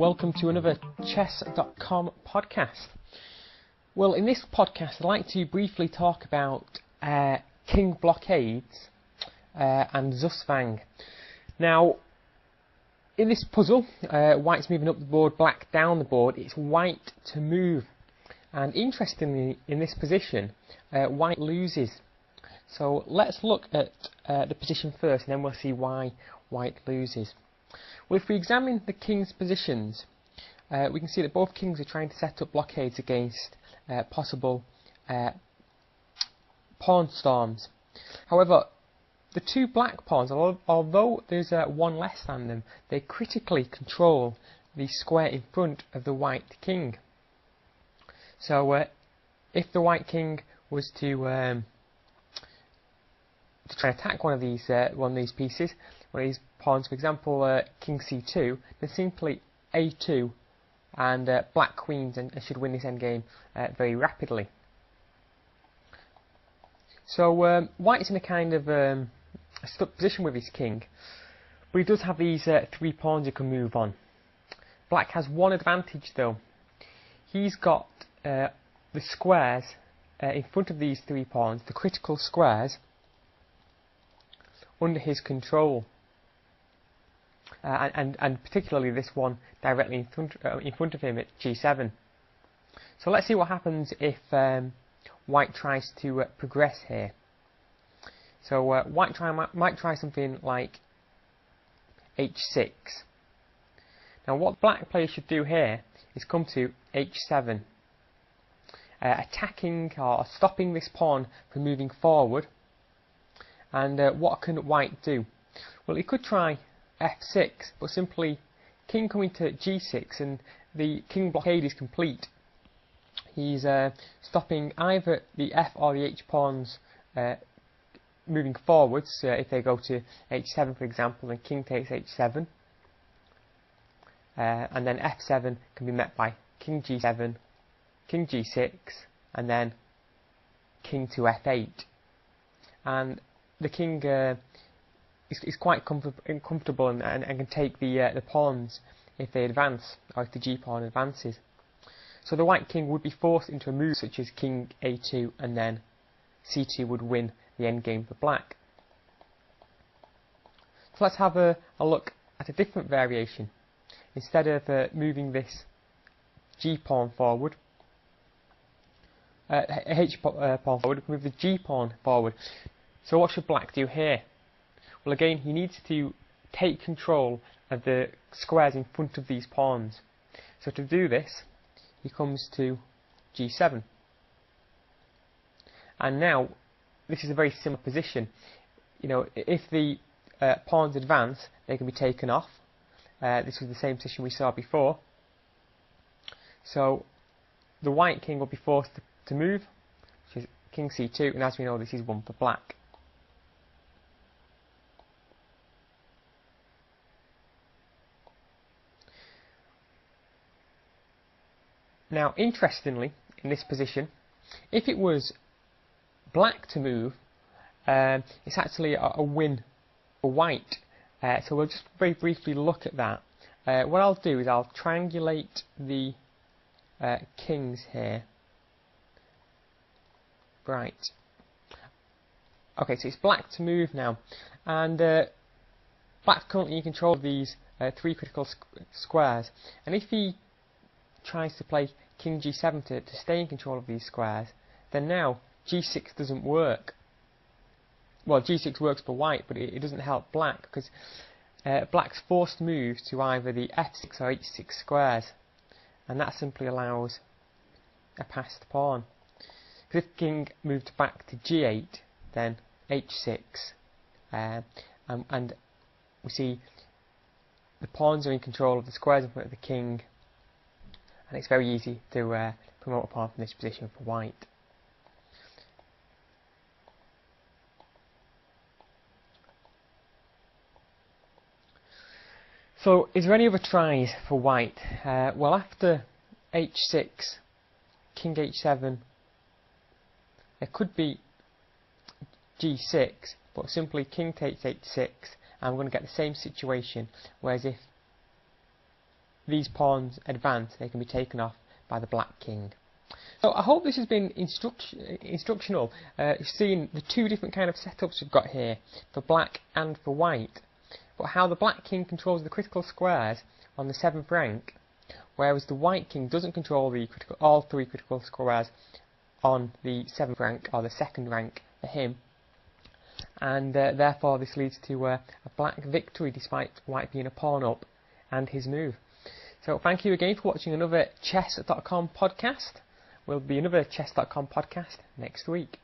welcome to another Chess.com podcast. Well, in this podcast I'd like to briefly talk about King Blockades and Zusvang. Now, in this puzzle, white's moving up the board, black down the board. It's white to move, and interestingly, in this position, white loses. So let's look at the position first, and then we'll see why white loses. Well, if we examine the king's positions, we can see that both kings are trying to set up blockades against possible pawn storms. However, the two black pawns, although there's one less than them, they critically control the square in front of the white king. So if the white king was to try and attack one of these pieces, one of these pawns, for example, king c2, then simply a2 and black queens and should win this endgame very rapidly. So white's in a kind of a stuck position with his king, but he does have these three pawns he can move on. Black has one advantage though. He's got the squares in front of these three pawns, the critical squares, under his control, and particularly this one directly in front of him at g7. So let's see what happens if white tries to progress here. So white might try something like h6. Now what black players should do here is come to h7, attacking or stopping this pawn from moving forward. And what can white do? Well, he could try f6, but simply king coming to g6 and the king blockade is complete. He's stopping either the f or the h pawns moving forwards. If they go to h7, for example, then king takes h7, and then f7 can be met by king g7, king g6, and then king to f8. And the king is quite comfortable and can take the pawns if they advance, or if the g pawn advances. So the white king would be forced into a move such as king a2, and then c2 would win the endgame for black. So let's have a look at a different variation. Instead of moving this g pawn forward, h pawn forward, we move the g pawn forward. So what should black do here? Well, again, he needs to take control of the squares in front of these pawns. So to do this, he comes to g7. And now, this is a very similar position. You know, if the pawns advance, they can be taken off. This was the same position we saw before. So the white king will be forced to move, which is king c2, and as we know, this is one for black. Now, interestingly, in this position, if it was black to move, it's actually a win for white. So we'll just very briefly look at that. What I'll do is I'll triangulate the kings here. Right. Okay, so it's black to move now, and black's currently in control of these three critical squares. And if he tries to play king g7 to stay in control of these squares, then now g6 doesn't work. Well, g6 works for white, but it doesn't help black, because black's forced moves to either the f6 or h6 squares, and that simply allows a passed pawn. Because if king moved back to g8, then h6, and we see the pawns are in control of the squares in front of the king, and it's very easy to promote a pawn from this position for white. So, is there any other tries for white? Well, after h6, king h7, there could be g6, but simply king takes h6, and I'm going to get the same situation. Whereas if these pawns advance, they can be taken off by the black king. So I hope this has been instructional. You've seen the two different kind of setups we've got here, for black and for white, but how the black king controls the critical squares on the 7th rank, whereas the white king doesn't control all 3 critical squares on the 7th rank, or the 2nd rank for him, and therefore this leads to a black victory despite white being a pawn up and his move. So thank you again for watching another Chess.com podcast. Will be another Chess.com podcast next week.